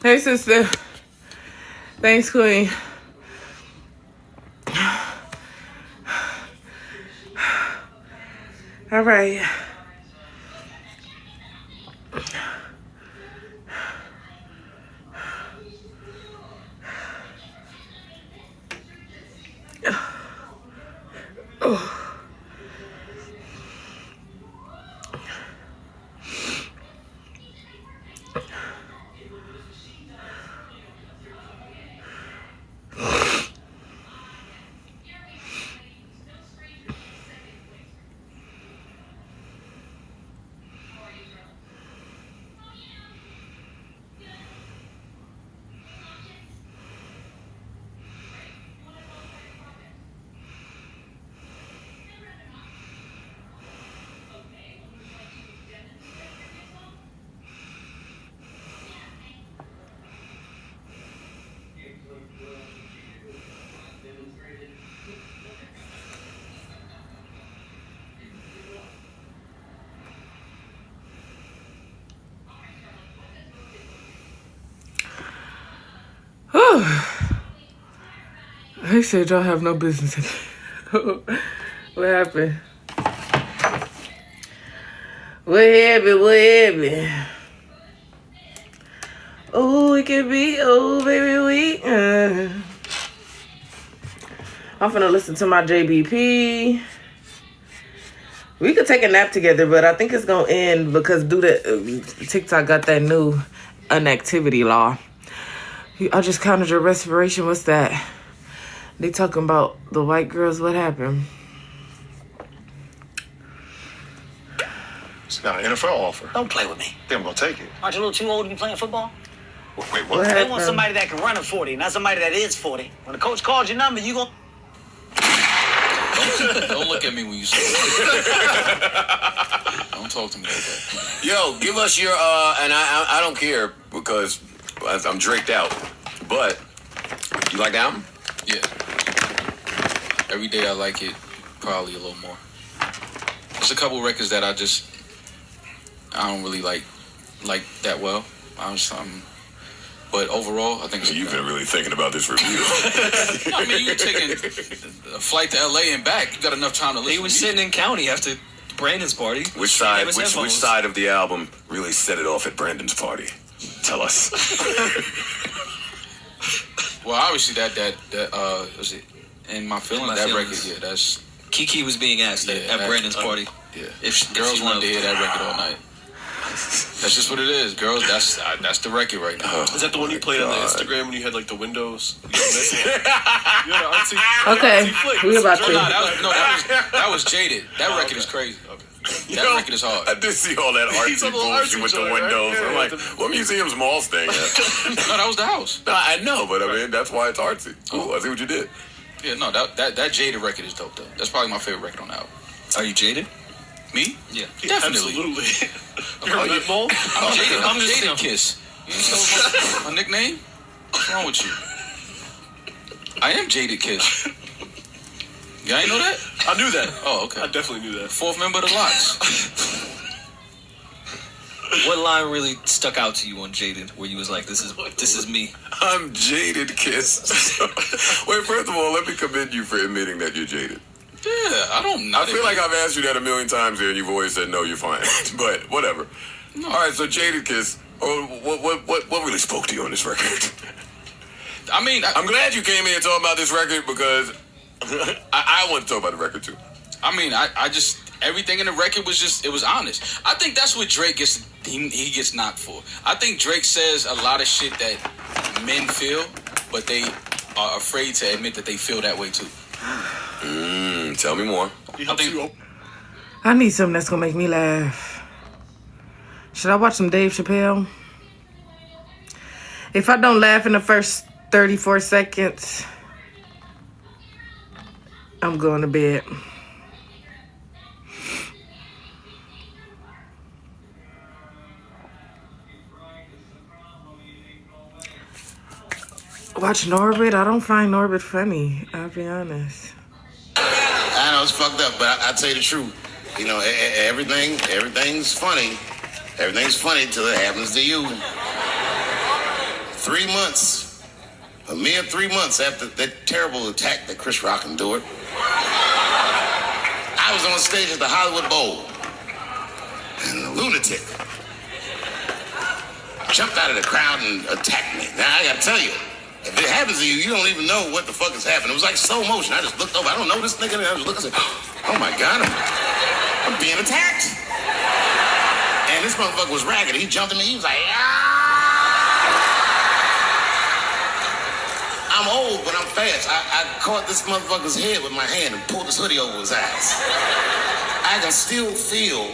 Hey, sister. Thanks, Queen. All right. Oh. They said y'all have no business in here. What happened? What happened? Oh, it could be, oh, baby, I'm finna listen to my JBP. We could take a nap together, but I think it's gonna end because TikTok got that new inactivity law. I just counted your respiration. What's that? They talking about the white girls. What happened? It's got an NFL offer. Don't play with me. Then I'm gonna take it. Aren't you a little too old to be playing football? Wait, what? They want somebody that can run a 40, not somebody that is 40. When the coach calls your number, you go. Don't look at me when you say that. Don't talk to me like that. Yo, give us your, and I don't care because I'm draked out, but you like the album? Yeah. Every day I like it, probably a little more. There's a couple records that I don't really like that well. But overall, I think you've been really thinking about this review. I mean, you're taking a flight to LA and back. You got enough time to listen. He was sitting in county after Brandon's party. Which side of the album really set it off at Brandon's party? Tell us. Well, obviously that was it. In My Feelings, that record, yeah, that's... Kiki was being asked at Brandon's party. Yeah. If girls wanted to hear that record all night. That's just what it is, girls. That's the record right now. Is that the one you played on the Instagram when you had like the windows? Okay, we about to. That was Jaded. That record is crazy. Okay. That record is hard. I did see all that artsy bullshit with the windows. I'm like, what museum's mall staying at? No, that was the house. No, I know, but I mean, that's why it's artsy. Cool, I see what you did. Yeah, no, that Jaded record is dope, though. That's probably my favorite record on the album. Are you jaded? Me? Yeah. Definitely. Absolutely. You're a nut mole? I'm Jaded. I'm Jaded Kiss. You know my nickname? What's wrong with you? I am Jaded Kiss. You ain't know that? I knew that. Oh, okay. I definitely knew that. Fourth member of the Lox. What line really stuck out to you on Jaded where you was like, this is me? I'm Jaded Kiss. Wait, first of all, let me commend you for admitting that you're jaded. Yeah, I feel like I've asked you that a million times here, and you've always said no, you're fine. But whatever. No. All right, so Jaded Kiss. What really spoke to you on this record? I mean, I'm glad you came here talking about this record because I want to talk about the record too. I mean, I just everything in the record was it was honest. I think that's what Drake gets. He gets knocked for. I think Drake says a lot of shit that men feel, but they are afraid to admit that they feel that way too. Tell me more. I need something that's gonna make me laugh. Should I watch some Dave Chappelle? If I don't laugh in the first 34 seconds, I'm going to bed. Watch Norbit. I don't find Norbit funny. I'll be honest. I know it's fucked up, but I'll tell you the truth. You know, everything's funny. Everything's funny till it happens to you. 3 months, a mere 3 months after that terrible attack that Chris Rock endured, I was on stage at the Hollywood Bowl, and a lunatic jumped out of the crowd and attacked me. Now, I gotta tell you, if it happens to you, you don't even know what the fuck is happening. It was like slow motion. I just looked over. I don't know this nigga. And I just looked and said, oh my God, I'm being attacked. And this motherfucker was ragged. He jumped at me. He was like, ah! I'm old, but I'm fast. I caught this motherfucker's head with my hand and pulled his hoodie over his eyes. I can still feel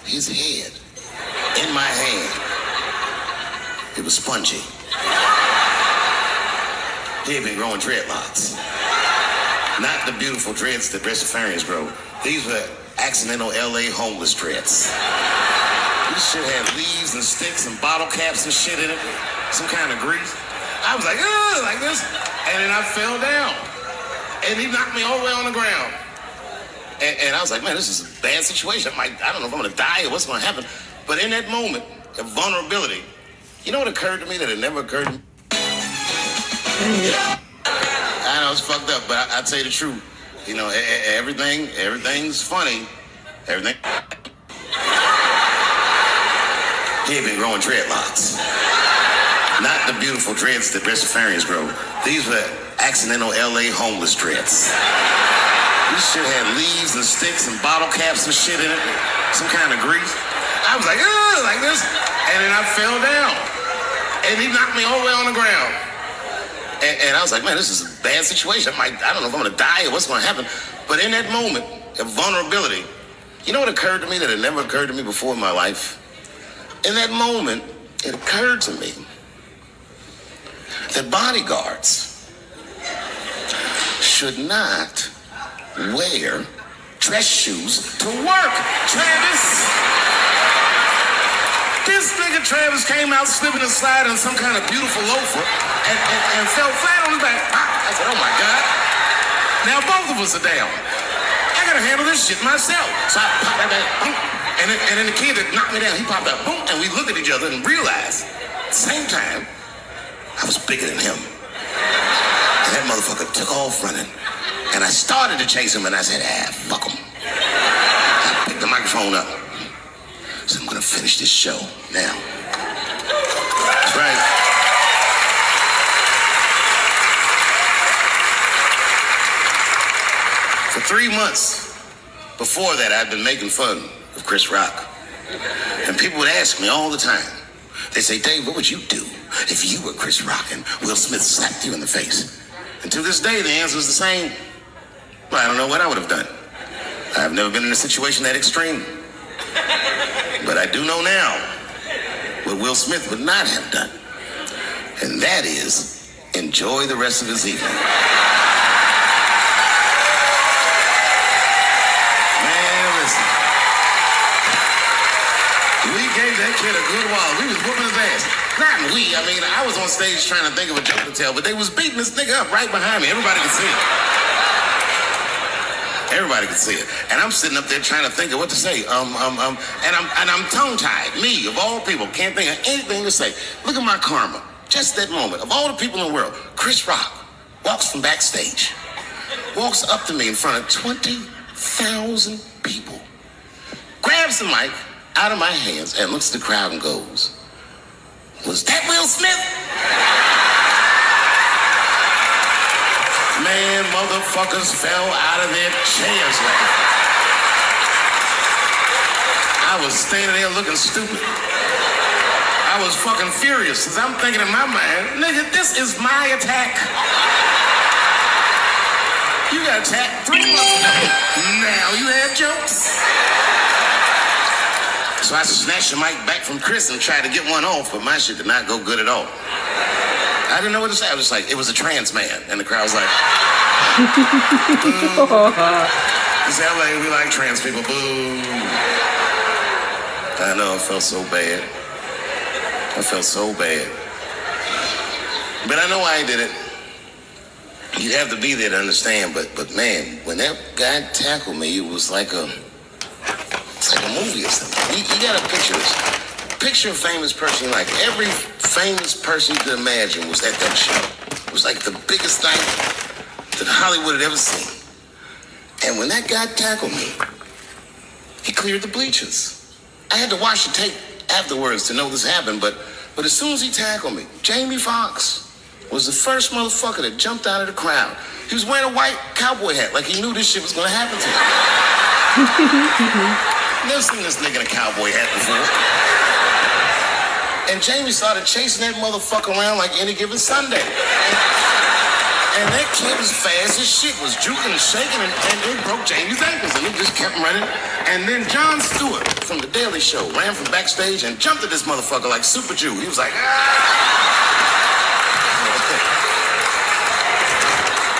his head in my hand. It was spongy. He had been growing dreadlocks. Not the beautiful dreads that breastfarians grow. These were accidental LA homeless dreads. This shit had leaves and sticks and bottle caps and shit in it. Some kind of grease. I was like, ugh, like this. And then I fell down. And he knocked me all the way on the ground. And I was like, man, this is a bad situation. I don't know if I'm gonna die or what's gonna happen. But in that moment of vulnerability, you know what occurred to me that had never occurred to me? I know it's fucked up, but I'll tell you the truth. You know, everything's funny. Everything. He had been growing dreadlocks. Not the beautiful dreads that breastfarians grow. These were accidental LA homeless dreads. This shit had leaves and sticks and bottle caps and shit in it. Some kind of grease. I was like, ugh, like this. And then I fell down. And he knocked me all the way on the ground. And I was like, man, this is a bad situation. I don't know if I'm gonna die or what's gonna happen. But in that moment of vulnerability, you know what occurred to me that had never occurred to me before in my life? In that moment, it occurred to me that bodyguards should not wear dress shoes to work. Travis! This nigga Travis came out slipping and sliding on some kind of beautiful loafer and fell flat on his back. I said, oh my God. Now both of us are down. I gotta handle this shit myself. So I popped that back, boom. And then the kid that knocked me down, he popped out, boom. And we looked at each other and realized, at the same time, I was bigger than him. And that motherfucker took off running. And I started to chase him and I said, fuck him. I picked the microphone up. So I'm gonna finish this show now. That's right. For 3 months before that, I'd been making fun of Chris Rock. And people would ask me all the time. They say, Dave, what would you do if you were Chris Rock and Will Smith slapped you in the face? And to this day, the answer is the same. Well, I don't know what I would have done. I've never been in a situation that extreme. But I do know now what Will Smith would not have done. And that is enjoy the rest of his evening. Man, listen. We gave that kid a good while. We was whooping his ass. Not we. I mean, I was on stage trying to think of a joke to tell, but they was beating this nigga up right behind me. Everybody could see it. Everybody could see it. And I'm sitting up there trying to think of what to say. And I'm tongue-tied. Me, of all people, can't think of anything to say. Look at my karma. Just that moment. Of all the people in the world, Chris Rock walks from backstage, walks up to me in front of 20,000 people, grabs the mic out of my hands and looks at the crowd and goes, was that Will Smith? Man, motherfuckers fell out of their chairs laughing. I was standing there looking stupid. I was fucking furious because I'm thinking in my mind, nigga, this is my attack. You got attacked 3 months ago. Now you have jokes. So I snatched the mic back from Chris and tried to get one off, but my shit did not go good at all. I didn't know what to say. I was just like, it was a trans man. And the crowd was like, boo. It's LA, we like trans people, boo. I know, I felt so bad. I felt so bad. But I know why he did it. You'd have to be there to understand, but man, when that guy tackled me, it was like it's like a movie or something. You gotta picture this. Picture a famous person like every famous person you could imagine was at that show. It was like the biggest night that Hollywood had ever seen. And when that guy tackled me, he cleared the bleachers. I had to watch the tape afterwards to know this happened, but as soon as he tackled me, Jamie Foxx was the first motherfucker that jumped out of the crowd. He was wearing a white cowboy hat, like he knew this shit was gonna happen to him. Never seen this nigga in a cowboy hat before. And Jamie started chasing that motherfucker around like any given Sunday. And that kid was fast as shit, was juking and shaking, and it broke Jamie's ankles, and he just kept running. And then Jon Stewart from The Daily Show ran from backstage and jumped at this motherfucker like Super Jew. He was like, ah!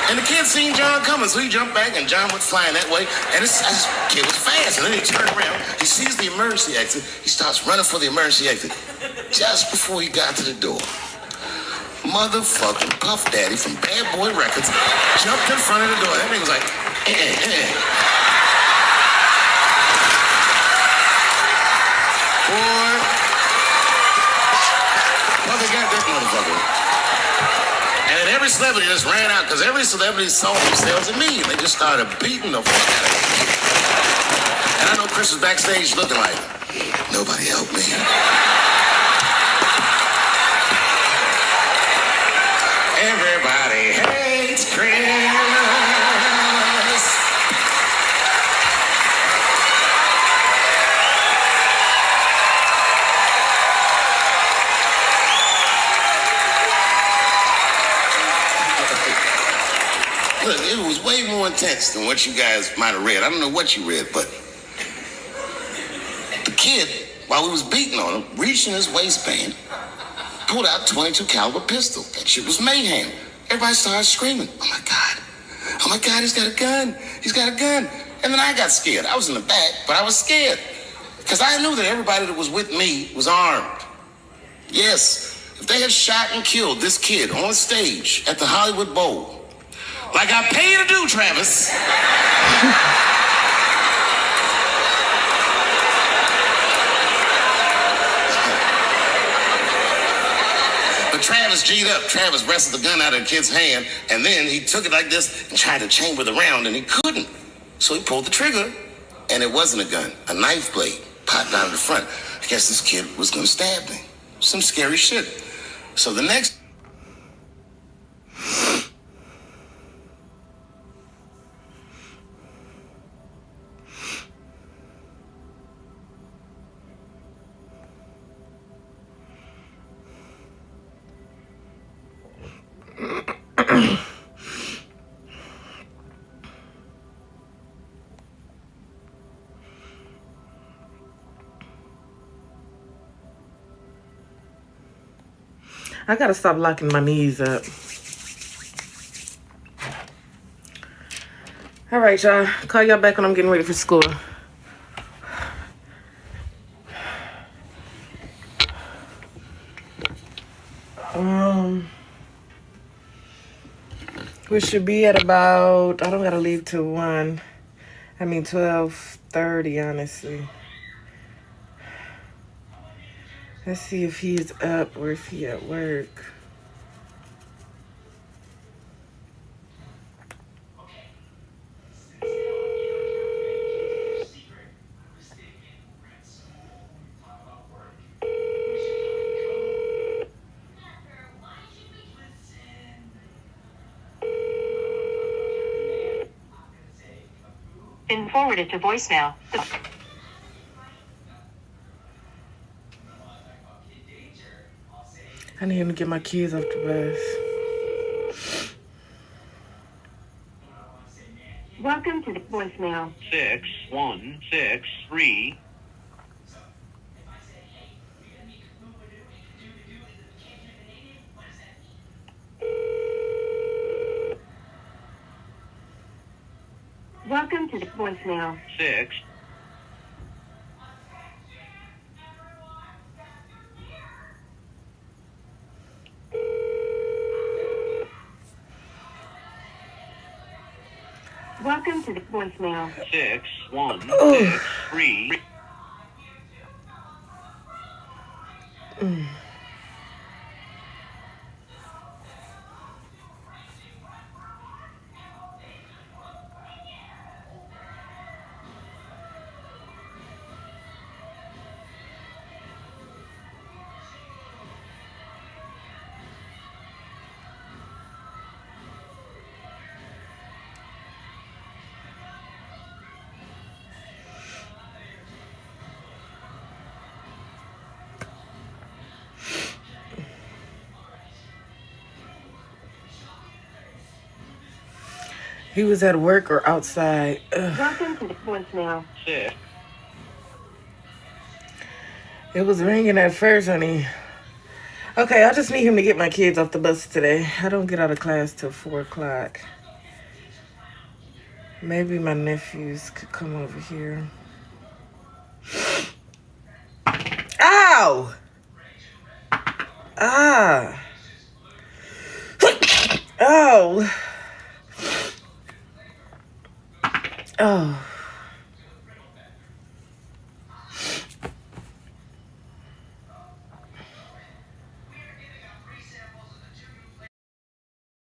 And the kid seen Jon coming, so he jumped back, and Jon went flying that way. And this kid was fast, and then he turned around. He sees the emergency exit. He starts running for the emergency exit. Just before he got to the door, motherfucking Puff Daddy from Bad Boy Records jumped in front of the door. That nigga was like, Boy, well, they got that motherfucker. And every celebrity just ran out because every celebrity saw themselves in me. And they just started beating the fuck out of me. And I know Chris was backstage looking like, nobody helped me. Everybody hates Chris. Look, it was way more intense than what you guys might have read. I don't know what you read, but the kid, while we was beating on him, reached in his waistband, pulled out a .22 caliber pistol. That shit was mayhem. Everybody started screaming, oh my God, he's got a gun. He's got a gun. And then I got scared. I was in the back, but I was scared. Because I knew that everybody that was with me was armed. Yes, if they had shot and killed this kid on stage at the Hollywood Bowl, like I paid to do, Travis. But Travis G'd up. Travis wrestled the gun out of the kid's hand, and then he took it like this and tried to chamber the round, and he couldn't. So he pulled the trigger, and it wasn't a gun. A knife blade popped out of the front. I guess this kid was gonna stab me. Some scary shit. So the next... I gotta stop locking my knees up. All right, y'all. Call y'all back when I'm getting ready for school. We should be at about, I don't gotta leave till 12:30, honestly. Let's see if he's up or if he at work. Been forwarded to voicemail. I need him to get my kids off the bus. Welcome to the voicemail. 6163. Welcome to the voicemail. 6. Welcome to the voicemail. 6163. He was at work or outside. Ugh. Welcome to the voicemail. It was ringing at first, honey. Okay, I just need him to get my kids off the bus today. I don't get out of class till 4 o'clock. Maybe my nephews could come over here. Ow! Ah! Oh! Oh.